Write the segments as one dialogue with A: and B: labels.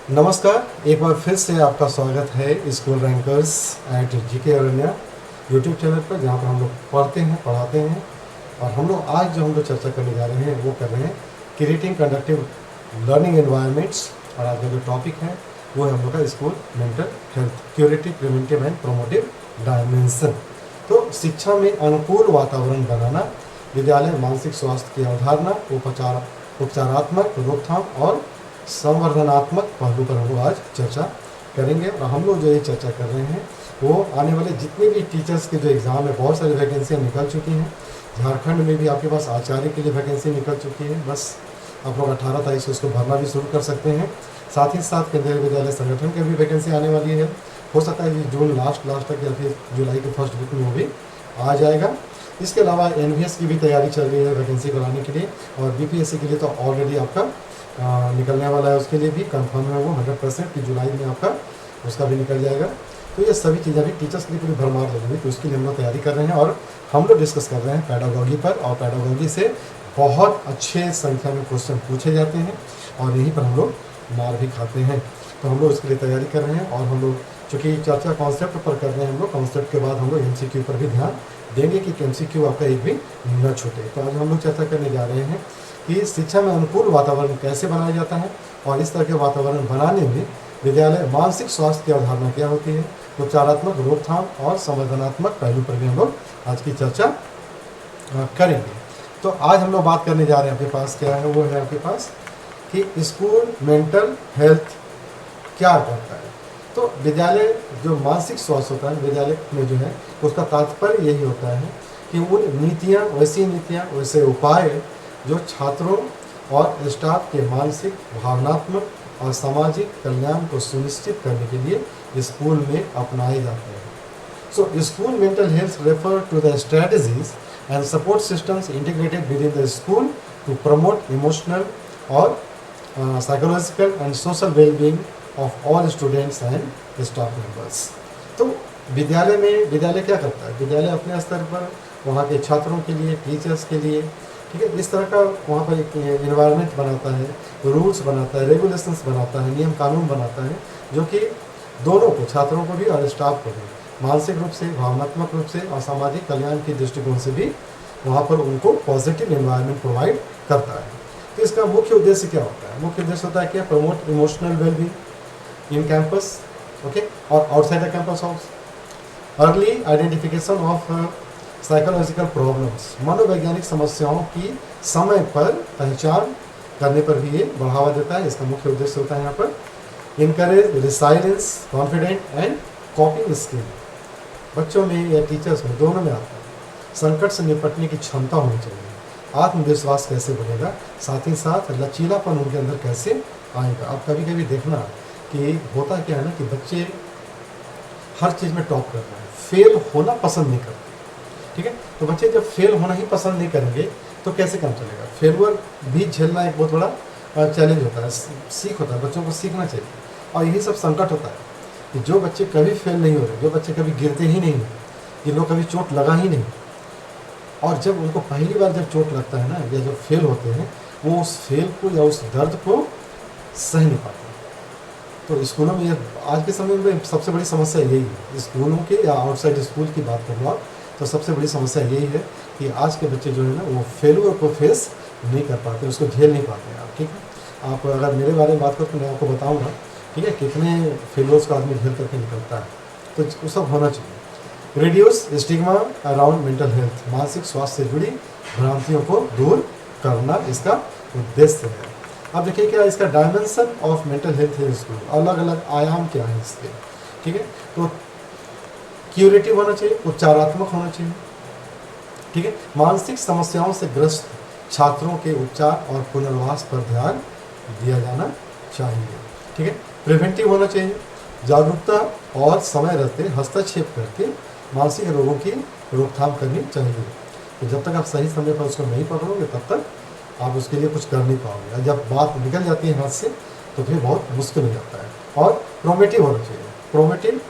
A: नमस्कार, एक बार फिर से आपका स्वागत है school rankers eight GK अरण्या YouTube channel पर, जहाँ पर हम लोग पढ़ते हैं, पढ़ाते हैं। और हम लोग आज जो चर्चा करने जा रहे हैं वो कर रहे हैं क्रिएटिंग कंडक्टिव लर्निंग एनवायरनमेंट्स। और आज का जो टॉपिक है वो है हम लोग का school mental health, curative, preventive and promotive dimension. तो शिक्षा में अनुकूल वातावरण बनाना, विद्यालय मानसिक स्वास्थ्य की अवधारणा, उपचारात्मक, रोकथाम और संवर्धनात्मक पहलू पर हम लोग आज चर्चा करेंगे। और हम लोग जो ये चर्चा कर रहे हैं वो आने वाले जितने भी टीचर्स के जो एग्ज़ाम है, बहुत सारी वैकेंसियाँ निकल चुकी हैं। झारखंड में भी आपके पास आचार्य के लिए वैकेंसी निकल चुकी है। बस आप लोग 18 तारीख से उसको भरना भी शुरू कर सकते हैं। साथ ही साथ केंद्रीय विद्यालय संगठन की भी वैकेंसी आने वाली है। हो सकता है कि जून लास्ट तक या फिर जुलाई के फर्स्ट वीक में वो भी आ जाएगा। इसके अलावा एनवीएस की भी तैयारी चल रही है वैकेंसी कराने के लिए। और बीपीएससी के लिए तो ऑलरेडी आपका निकलने वाला है, उसके लिए भी कंफर्म है वो 100% कि जुलाई में आपका उसका भी निकल जाएगा। तो ये सभी चीज़ें भी टीचर्स के लिए पूरी भरमार लगेंगी, तो उसके लिए हम लोग तैयारी कर रहे हैं। और हम लोग डिस्कस कर रहे हैं पैडागॉजी पर, और पैडागॉजी से बहुत अच्छे संख्या में क्वेश्चन पूछे जाते हैं और यहीं पर हम लोग मार भी खाते हैं। तो हम लोग इसके लिए तैयारी कर रहे हैं। और हम लोग चूँकि चर्चा कॉन्सेप्ट पर कर रहे हैं, हम लोग कॉन्सेप्ट के बाद हम लोग एमसीक्यू पर भी ध्यान देंगे कि एमसीक्यू आपका एक भी न छूटे। तो आज हम लोग चर्चा करने जा रहे हैं कि शिक्षा में अनुकूल वातावरण कैसे बनाया जाता है, और इस तरह के वातावरण बनाने में विद्यालय मानसिक स्वास्थ्य की अवधारणा क्या होती है, उपचारात्मक, रोकथाम और संवर्धनात्मक पहलू पर भी हम लोग आज की चर्चा करेंगे। तो आज हम लोग बात करने जा रहे हैं, आपके पास क्या है, वो है आपके पास कि स्कूल मेंटल हेल्थ क्या करता है। तो विद्यालय जो मानसिक स्वास्थ्य होता है विद्यालय में जो है, उसका तात्पर्य यही होता है कि उन नीतियाँ, वैसे उपाय जो छात्रों और स्टाफ के मानसिक, भावनात्मक और सामाजिक कल्याण को सुनिश्चित करने के लिए स्कूल में अपनाए जाते हैं। So school mental health refer to the strategies and support systems integrated within the school to promote emotional और psychological and social wellbeing of all students and staff members. तो विद्यालय क्या करता है, विद्यालय अपने स्तर पर वहाँ के छात्रों के लिए, टीचर्स के लिए, ठीक है, इस तरह का वहाँ पर एक इन्वायरमेंट बनाता है, रूल्स बनाता है, रेगुलेशंस बनाता है, नियम कानून बनाता है, जो कि दोनों को, छात्रों को भी और स्टाफ को भी मानसिक रूप से, भावनात्मक रूप से और सामाजिक कल्याण के दृष्टिकोण से भी वहाँ पर उनको पॉजिटिव इन्वायरमेंट प्रोवाइड करता है। तो इसका मुख्य उद्देश्य क्या होता है, मुख्य उद्देश्य होता है क्या, promote emotional wellbeing in campus, okay, और outside the campus also, early identification of psychological problems, मनोवैज्ञानिक समस्याओं की समय पर पहचान करने पर भी ये बढ़ावा देता है। इसका मुख्य उद्देश्य होता है यहाँ पर encourage resilience, confident and कॉपिंग skill, बच्चों में या टीचर्स में, दोनों में आता है। संकट से निपटने की क्षमता होनी चाहिए, आत्मविश्वास कैसे बढ़ेगा, साथ ही साथ लचीलापन उनके अंदर कैसे आएगा। अब कभी कभी देखना कि होता क्या है ना कि बच्चे हर चीज़ में टॉप कर रहे हैं, फेल होना पसंद नहीं करते, ठीक है। तो बच्चे जब फेल होना ही पसंद नहीं करेंगे तो कैसे काम चलेगा। फेलवर भी झेलना एक बहुत बड़ा चैलेंज होता है, सीख होता है, बच्चों को सीखना चाहिए। और यही सब संकट होता है कि जो बच्चे कभी फेल नहीं हो रहे, जो बच्चे कभी गिरते ही नहीं, जिन लोग कभी चोट लगा ही नहीं, और जब उनको पहली बार जब चोट लगता है ना, या जब फेल होते हैं, वो उस फेल को या उस दर्द को सह नहीं पाते। तो स्कूलों में ये आज के समय में सबसे बड़ी समस्या यही है, स्कूलों के या आउटसाइड स्कूल की बात करूँ आप, तो सबसे बड़ी समस्या यही है कि आज के बच्चे जो है ना, वो फेलुअर को फेस नहीं कर पाते, उसको झेल नहीं पाते हैं। आप ठीक है, आप अगर मेरे बारे में बात करो तो मैं आपको बताऊंगा, ठीक है, कितने फेलुअर्स को आदमी झेल करके निकलता है। तो वो सब होना चाहिए। Reduce stigma around mental health, मानसिक स्वास्थ्य से जुड़ी भ्रांतियों को दूर करना इसका उद्देश्य है। अब देखिए क्या इसका डायमेंशन ऑफ मेंटल हेल्थ है स्कूल, अलग अलग आयाम क्या है इसके, ठीक है। तो क्यूरेटिव होना चाहिए, उपचारात्मक होना चाहिए, ठीक है, मानसिक समस्याओं से ग्रस्त छात्रों के उपचार और पुनर्वास पर ध्यान दिया जाना चाहिए, ठीक है। प्रिवेंटिव होना चाहिए, जागरूकता और समय रहते हस्तक्षेप करके मानसिक रोगों की रोकथाम करनी चाहिए। तो जब तक आप सही समय पर उसको नहीं पकड़ोगे तब तक आप उसके लिए कुछ कर नहीं पाओगे, और जब बात निकल जाती है हाथ से तो फिर बहुत मुश्किल हो जाता है। और प्रोमेटिव होना चाहिए, प्रोमेटिव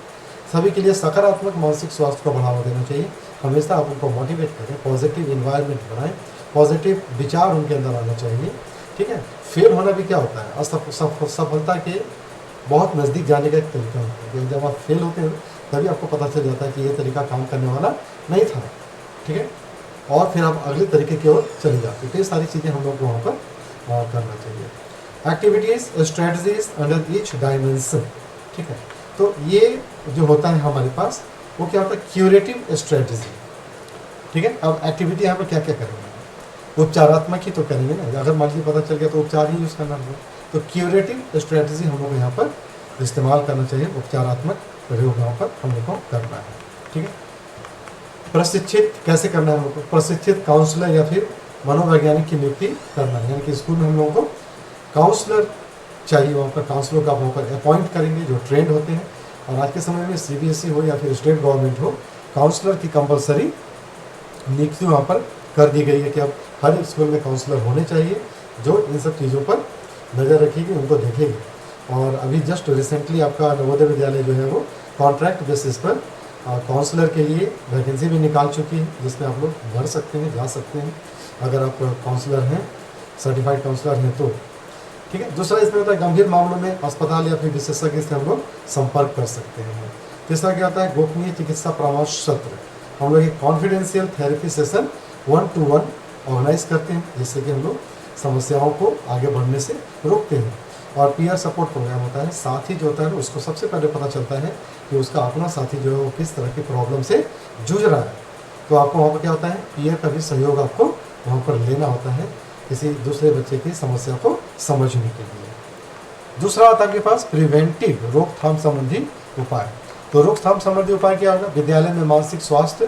A: सभी के लिए सकारात्मक मानसिक स्वास्थ्य को बढ़ावा देना चाहिए। हमेशा आप उनको मोटिवेट करें, पॉजिटिव इन्वायरमेंट बनाएं, पॉजिटिव विचार उनके अंदर आना चाहिए, ठीक है। फेल होना भी क्या होता है, सफलता के बहुत नज़दीक जाने का एक तरीका होता है, क्योंकि जब आप फेल होते हैं तभी आपको पता चल जाता है कि ये तरीका काम करने वाला नहीं था, ठीक है, और फिर आप अगले तरीके की ओर चले जाते हैं। तो ये सारी चीज़ें हम लोग को वहाँ पर करना चाहिए। Activities strategies under each dimension, ठीक है। तो ये जो होता है हमारे पास वो क्या होता है, क्यूरेटिव स्ट्रेटजी, ठीक है। अब एक्टिविटी यहाँ पर क्या क्या करेंगे, उपचारात्मक ही तो करेंगे ना, अगर मान लीजिए पता चल गया तो उपचार ही यूज़ करना होगा। तो क्यूरेटिव स्ट्रेटजी हम लोग को यहाँ पर इस्तेमाल करना चाहिए, उपचारात्मक प्रयोग यहाँ पर हम लोग को करना है, ठीक है। प्रशिक्षित कैसे करना है हम लोग को, प्रशिक्षित काउंसलर या फिर मनोवैज्ञानिक की नियुक्ति करना है, यानी कि स्कूल में हम लोगों को काउंसलर चाहिए, वहाँ पर काउंसलर का वहाँ पर अपॉइंट करेंगे जो ट्रेंड होते हैं। और आज के समय में CBSE हो या फिर स्टेट गवर्नमेंट हो, काउंसलर की कंपलसरी नियुक्ति वहाँ पर कर दी गई है कि अब हर स्कूल में काउंसलर होने चाहिए जो इन सब चीज़ों पर नज़र रखेगी, उनको देखेगी। और अभी जस्ट रिसेंटली आपका नवोदय विद्यालय जो है वो कॉन्ट्रैक्ट बेसिस पर काउंसलर के लिए वैकेंसी भी निकाल चुकी है, जिसमें आप लोग भर सकते हैं, जा सकते हैं अगर आप काउंसलर हैं, सर्टिफाइड काउंसलर हैं तो, ठीक है। दूसरा इसमें होता है गंभीर मामलों में अस्पताल या फिर विशेषज्ञ से हम लोग संपर्क कर सकते हैं। तीसरा क्या होता है, गोपनीय चिकित्सा परामर्श सत्र, हम लोग एक confidential therapy session 1-to-1 organise करते हैं, जिससे कि हम लोग समस्याओं को आगे बढ़ने से रोकते हैं। और पीयर सपोर्ट प्रोग्राम होता है, साथी जो होता है उसको सबसे पहले पता चलता है कि उसका अपना साथी जो है वो किस तरह की प्रॉब्लम से जूझ रहा है, तो आपको वहाँ पर क्या होता है, पीयर का भी सहयोग आपको वहाँ पर लेना होता है किसी दूसरे बच्चे की समस्या को समझने के लिए। दूसरा आता है आपके पास प्रिवेंटिव, रोकथाम संबंधी उपाय। तो रोकथाम संबंधी उपाय क्या होगा, विद्यालय में मानसिक स्वास्थ्य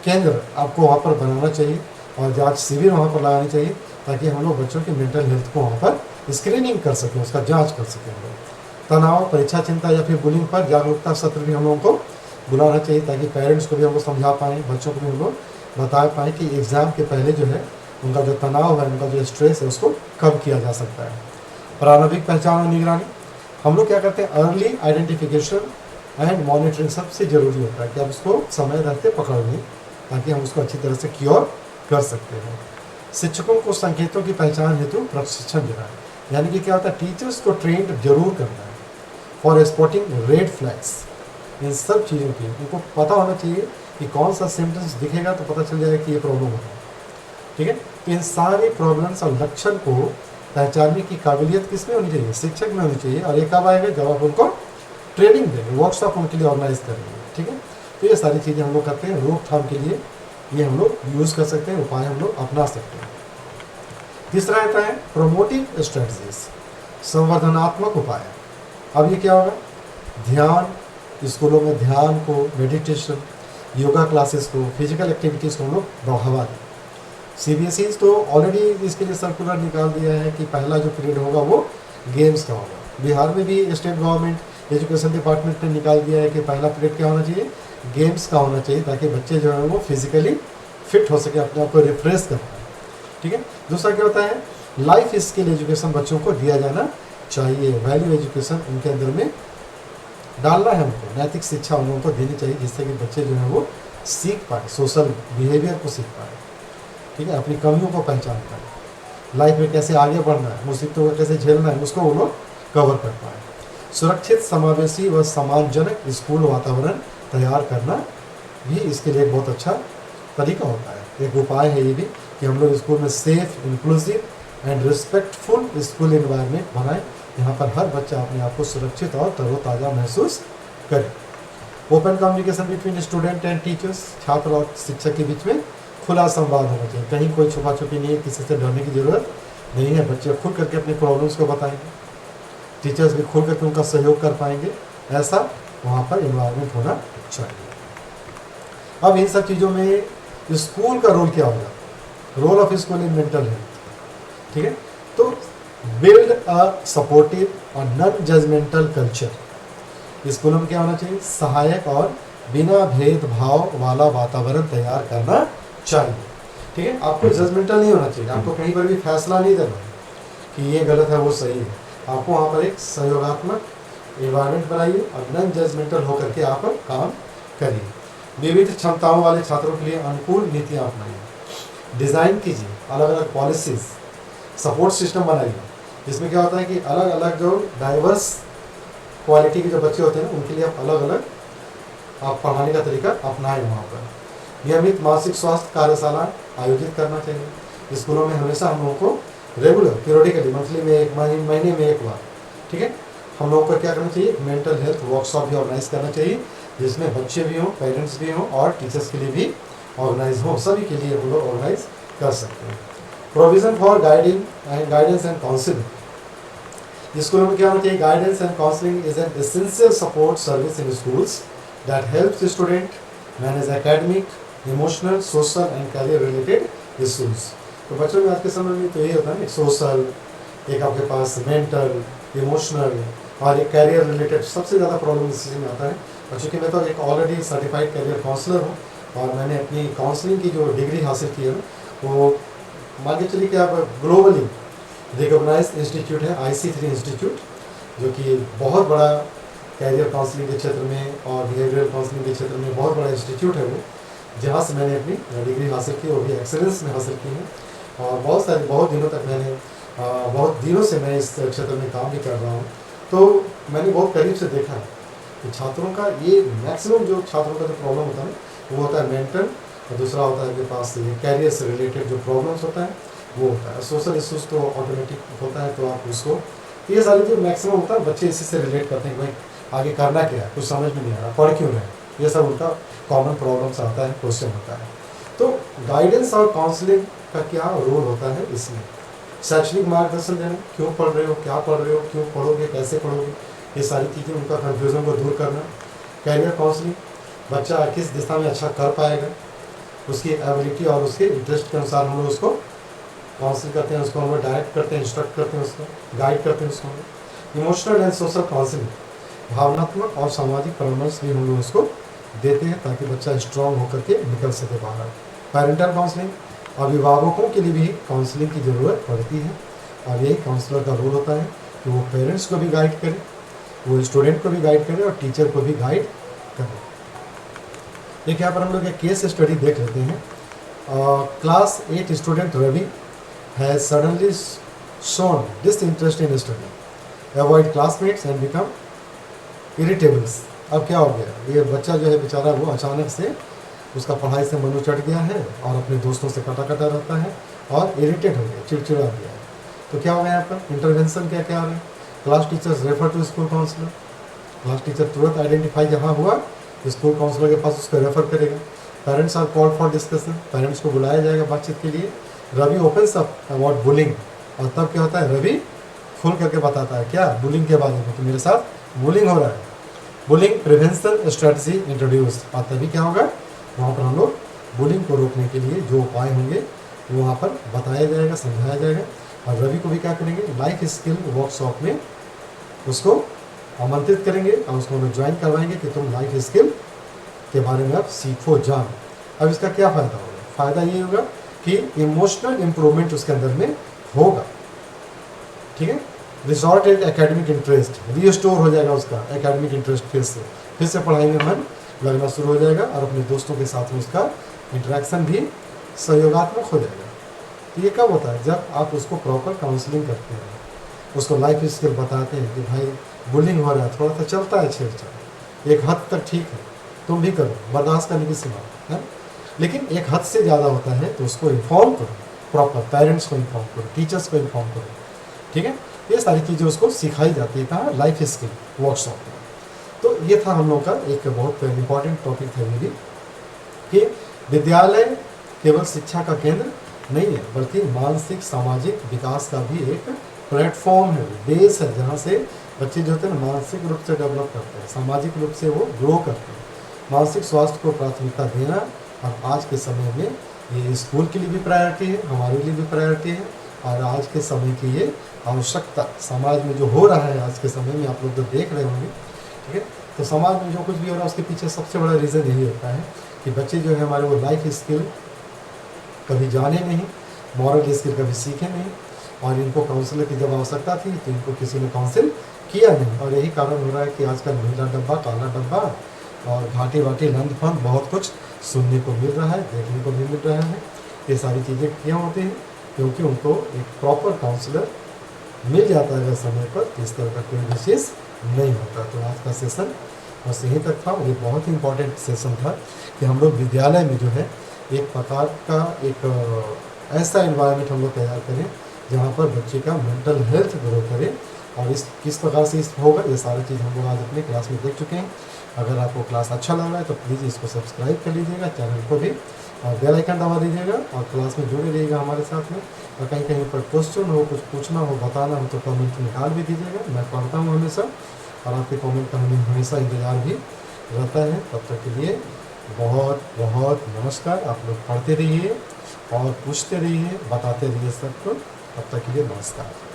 A: केंद्र आपको वहाँ पर बनाना चाहिए और जांच शिविर वहाँ पर लगानी चाहिए, ताकि हम लोग बच्चों की मेंटल हेल्थ को वहाँ पर स्क्रीनिंग कर सकें, उसका जांच कर सकें। तनाव, परीक्षा चिंता या फिर बुलिंग पर जागरूकता सत्र भी हम लोगों को बुलाना चाहिए, ताकि पेरेंट्स को भी हम लोग समझा पाएँ, बच्चों को भी हम लोग बता पाएँ कि एग्ज़ाम के पहले जो है उनका जो तनाव है, उनका जो स्ट्रेस है, उसको कम किया जा सकता है। प्रारंभिक पहचान और निगरानी, हम लोग क्या करते हैं, अर्ली आइडेंटिफिकेशन एंड मॉनिटरिंग सबसे ज़रूरी होता है कि आप उसको समय रहते पकड़ लें, ताकि हम उसको अच्छी तरह से क्योर कर सकते हैं। शिक्षकों को संकेतों की पहचान हेतु प्रशिक्षण देना है, यानी कि क्या होता है, टीचर्स को ट्रेंड जरूर करना है फॉर स्पॉटिंग रेड फ्लैग्स, इन सब चीज़ों की उनको पता होना चाहिए कि कौन सा सिम्टम्स दिखेगा तो पता चल जाएगा कि ये प्रॉब्लम हो रहा है, ठीक है। तो इन सारे प्रॉब्लम्स और लक्षण को पहचानने की काबिलियत किसमें होनी चाहिए, शिक्षक में होनी चाहिए। और ये कब आएगा, जब आप उनको ट्रेनिंग देंगे, वर्कशॉप उनके लिए ऑर्गेनाइज करेंगे, ठीक है। तो ये सारी चीज़ें हम लोग करते हैं रोकथाम के लिए, ये हम लोग यूज़ कर सकते हैं, उपाय हम लोग अपना सकते हैं। तीसरा आता है प्रोमोटिव स्ट्रेटजीज, संवर्धनात्मक उपाय। अब ये क्या होगा, ध्यान, स्कूलों में ध्यान को, मेडिटेशन, योगा क्लासेस को, फिजिकल एक्टिविटीज़ को हम लोग बढ़ावा दें। CBSE तो ऑलरेडी इसके लिए सर्कुलर निकाल दिया है कि पहला जो पीरियड होगा वो गेम्स का होगा। बिहार में भी स्टेट गवर्नमेंट एजुकेशन डिपार्टमेंट ने निकाल दिया है कि पहला पीरियड क्या होना चाहिए, गेम्स का होना चाहिए, ताकि बच्चे जो है वो फिजिकली फिट हो सके, अपने आप को रिफ्रेश कर पाए, ठीक है। दूसरा क्या होता है, लाइफ स्किल एजुकेशन बच्चों को दिया जाना चाहिए, वैल्यू एजुकेशन उनके अंदर में डालना है, उनको नैतिक शिक्षा उन लोगों को देनी चाहिए, जिससे कि बच्चे जो है वो सीख पाए, सोशल बिहेवियर को सीख पाए, ठीक है, अपनी कमियों को पहचान पाए, लाइफ में कैसे आगे बढ़ना है, मुसीबतों को कैसे झेलना है, उसको वो लोग कवर कर पाए। सुरक्षित, समावेशी व सम्मानजनक स्कूल वातावरण तैयार करना भी इसके लिए बहुत अच्छा तरीका होता है, एक उपाय है ये भी कि हम लोग स्कूल में safe, inclusive and respectful school environment बनाएं, यहाँ पर हर बच्चा अपने आप को सुरक्षित और तरोताज़ा महसूस करे। Open communication between student and teachers, छात्र और शिक्षक के बीच में खुला संवाद होना चाहिए, कहीं कोई छुपा छुपी नहीं है, किसी से डरने की ज़रूरत नहीं है, बच्चे खुल करके अपने प्रॉब्लम्स को बताएंगे, टीचर्स भी खुल करके उनका सहयोग कर पाएंगे, ऐसा वहाँ पर इन्वायरमेंट होना चाहिए। अब इन सब चीज़ों में स्कूल का रोल क्या होगा, role of school in mental health, ठीक है। तो बिल्ड अ सपोर्टिव और नॉन जजमेंटल कल्चर, स्कूलों में क्या होना चाहिए, सहायक और बिना भेदभाव वाला वातावरण तैयार करना चाहिए, ठीक है। आपको जजमेंटल नहीं होना चाहिए, आपको कहीं पर भी फैसला नहीं देना कि ये गलत है वो सही है, आपको वहाँ पर एक सहयोगात्मक इन्वायरमेंट बनाइए और नॉन जजमेंटल होकर के आप काम करिए। विविध क्षमताओं वाले छात्रों के लिए अनुकूल नीतियाँ अपनाइए, डिज़ाइन कीजिए, अलग अलग पॉलिसीज, सपोर्ट सिस्टम बनाइए, जिसमें क्या होता है कि अलग अलग जो डाइवर्स क्वालिटी के जो बच्चे होते हैं ना, उनके लिए आप अलग अलग आप पढ़ाने का तरीका अपनाएं वहाँ पर। नियमित मानसिक स्वास्थ्य कार्यशाला आयोजित करना चाहिए स्कूलों में। हमेशा हम लोगों को रेगुलर पीरियडिकली मंथली में एक महीने में एक बार, ठीक है, हम लोगों को क्या करना चाहिए, मेंटल हेल्थ वर्कशॉप भी ऑर्गेनाइज करना चाहिए, जिसमें बच्चे भी हों, पेरेंट्स भी हों और टीचर्स के लिए भी ऑर्गेनाइज हो, सभी के लिए हम लोग ऑर्गेनाइज कर सकते हैं। Provision for guidance and counselling. स्कूलों में क्या होना चाहिए, guidance and counselling is an essential support service in schools that helps student manage academic, emotional, social and career related issues. तो बच्चों में आज के समय में तो यही होता है, एक सोशल, एक आपके पास मेंटल, इमोशनल और एक कैरियर रिलेटेड सबसे ज़्यादा प्रॉब्लम इस चीज़ में आता है। और चूँकि मैं तो एक ऑलरेडी सर्टिफाइड कैरियर काउंसलर हूँ और मैंने अपनी काउंसलिंग की जो डिग्री हासिल की है वो मान के चलिए कि आप ग्लोबली रिकॉग्नाइज इंस्टीट्यूट है IC3 इंस्टीट्यूट, जो कि बहुत बड़ा कैरियर काउंसलिंग के क्षेत्र में और बिहेवियरल काउंसलिंग के क्षेत्र में बहुत बड़ा इंस्टीट्यूट है वो, जहाँ से मैंने अपनी डिग्री हासिल की, वो भी एक्सेलेंस में हासिल की है। और बहुत दिनों तक मैंने बहुत दिनों से मैं इस क्षेत्र में काम भी कर रहा हूँ। तो मैंने बहुत करीब से देखा है कि छात्रों का ये मैक्सिमम जो छात्रों का जो प्रॉब्लम होता है वो होता है मेंटल, और दूसरा होता है कि पास ये कैरियर से रिलेटेड जो प्रॉब्लम्स होता है वो होता है। सोशल इश्यूज तो ऑटोमेटिक होता है, तो आप उसको ये सारे जो मैक्सिमम होता है बच्चे इसी से रिलेट करते हैं कि भाई आगे करना क्या है, कुछ समझ में नहीं आ रहा, पढ़ क्यों रहे, ये सब उनका कॉमन प्रॉब्लम्स आता है, क्वेश्चन होता है। तो गाइडेंस और काउंसलिंग का क्या रोल होता है इसमें, शैक्षणिक मार्गदर्शन देना, क्यों पढ़ रहे हो, क्या पढ़ रहे हो, क्यों पढ़ोगे, कैसे पढ़ोगे, ये सारी चीज़ें, उनका कन्फ्यूज़न को दूर करना। कैरियर काउंसलिंग, बच्चा किस दिशा में अच्छा कर पाएगा, उसकी एबिलिटी और उसके इंटरेस्ट के अनुसार हम लोग उसको काउंसिल करते हैं, उसको हम लोग डायरेक्ट करते हैं, इंस्ट्रक्ट करते हैं, उसको गाइड करते हैं उसको। इमोशनल एंड सोशल काउंसलिंग, भावनात्मक और सामाजिक परामर्श भी हम लोग उसको देते हैं ताकि बच्चा स्ट्रांग होकर के निकल सके बाहर। पेरेंटल काउंसलिंग, अभिभावकों के लिए भी काउंसलिंग की ज़रूरत पड़ती है और यही काउंसलर का रोल होता है कि वो पेरेंट्स को भी गाइड करे, वो स्टूडेंट को भी गाइड करे और टीचर को भी गाइड करे। एक यहाँ पर हम लोग एक केस स्टडी देख लेते हैं। Class 8 student Ravi has suddenly shown disinterest in study, avoid classmates and become irritables. अब क्या हो गया, ये बच्चा जो है बेचारा वो अचानक से उसका पढ़ाई से मन उचट गया है और अपने दोस्तों से कटा कटा रहता है और इरिटेट हो गया, चिड़चिड़ा गया है। तो क्या हो गया यहाँ पर इंटरवेंशन क्या क्या हो रहा है, class teachers refer to school counsellor. Class teacher तुरंत आइडेंटिफाई जहाँ हुआ स्कूल काउंसलर के पास उसको रेफर करेगा। Parents are called for discussion, parents को बुलाया जाएगा बातचीत के लिए। Ravi opens up about bullying, और तब क्या होता है, रवि खुल करके बताता है क्या, बुलिंग के बारे में कि मेरे साथ बुलिंग हो रहा है। बुलिंग प्रिवेंशन स्ट्रेटजी इंट्रोड्यूस्ड, और तभी क्या होगा, वहाँ पर हम लोग बुलिंग को रोकने के लिए जो उपाय होंगे वो वहाँ पर बताया जाएगा, समझाया जाएगा। और रवि को भी क्या करेंगे, लाइफ स्किल वर्कशॉप में उसको आमंत्रित करेंगे और उसको हमें ज्वाइन करवाएंगे कि तुम लाइफ स्किल के बारे में आप सीखो, जान। अब इसका क्या फ़ायदा होगा, फ़ायदा ये होगा कि इमोशनल इम्प्रूवमेंट उसके अंदर में होगा, ठीक है। रिसॉर्टेड एकेडमिक इंटरेस्ट, रीस्टोर हो जाएगा उसका एकेडमिक इंटरेस्ट, फिर से पढ़ाई में मन लगना शुरू हो जाएगा और अपने दोस्तों के साथ में उसका इंटरेक्शन भी सहयोगात्मक हो जाएगा। तो ये कब होता है, जब आप उसको प्रॉपर काउंसलिंग करते हैं, उसको लाइफ स्किल बताते हैं कि भाई बुलिंग हो रहा है, थोड़ा सा चलता है छेड़छाड़, एक हद तक ठीक है, तुम भी करो, बर्दाश्त करने की सीमा है, लेकिन एक हद से ज़्यादा होता है तो उसको इन्फॉर्म करो, प्रॉपर पेरेंट्स को इन्फॉर्म करो, टीचर्स को इन्फॉर्म करो, ठीक है। ये सारी चीज़ें उसको सिखाई जाती है कहाँ, लाइफ स्किल वर्कशॉप में। तो ये था हम लोग का एक बहुत इम्पॉर्टेंट टॉपिक था ये भी, कि विद्यालय केवल शिक्षा का केंद्र नहीं है बल्कि मानसिक सामाजिक विकास का भी एक प्लेटफॉर्म है, बेस है, जहाँ से बच्चे जो होते हैं ना मानसिक रूप से डेवलप करते हैं, सामाजिक रूप से वो ग्रो करते हैं। मानसिक स्वास्थ्य को प्राथमिकता देना अब आज के समय में ये स्कूल के लिए भी प्रायोरिटी है, हमारे लिए भी प्रायोरिटी है, और आज के समय की ये आवश्यकता समाज में जो हो रहा है आज के समय में, आप लोग तो देख रहे होंगे, ठीक है। तो समाज में जो कुछ भी हो रहा है उसके पीछे सबसे बड़ा रीज़न यही होता है कि बच्चे जो है हमारे वो लाइफ स्किल कभी जाने नहीं, मॉरल स्किल कभी सीखे नहीं, और इनको काउंसलर की जब आवश्यकता थी तो इनको किसी ने काउंसिल किया नहीं। और यही कारण हो रहा है कि आजकल नीला डब्बा, काला डब्बा और घाटी वाटी लंद फंद बहुत कुछ सुनने को मिल रहा है, देखने को भी मिल रहा है। ये सारी चीज़ें क्यों होती हैं, क्योंकि उनको एक प्रॉपर काउंसलर मिल जाता है अगर समय पर, तो इस तरह का कोई विशेष नहीं होता। तो आज का सेशन बस यहीं तक था। और ये बहुत ही इम्पोर्टेंट सेशन था कि हम लोग विद्यालय में जो है एक प्रकार का एक ऐसा एनवायरनमेंट हम लोग तैयार करें जहाँ पर बच्चे का मेंटल हेल्थ ग्रो करे। और इस किस प्रकार से इस होगा, ये सारी चीज़ हम लोग आज अपने क्लास में देख चुके हैं। अगर आपको क्लास अच्छा लग रहा है तो प्लीज़ इसको सब्सक्राइब कर लीजिएगा, चैनल को भी, और बेल आइकन दबा दीजिएगा, और क्लास में जुड़े रहिएगा हमारे साथ में। और कहीं कहीं पर क्वेश्चन हो, कुछ पूछना हो, बताना हो, तो कमेंट निकाल भी दीजिएगा। मैं पढ़ता हूँ हमेशा, और आपके कमेंट का हमें हमेशा इंतज़ार भी रहता है। तब तक के लिए बहुत बहुत नमस्कार। आप लोग पढ़ते रहिए और पूछते रहिए, बताते रहिए सबको। तब तक के लिए नमस्कार।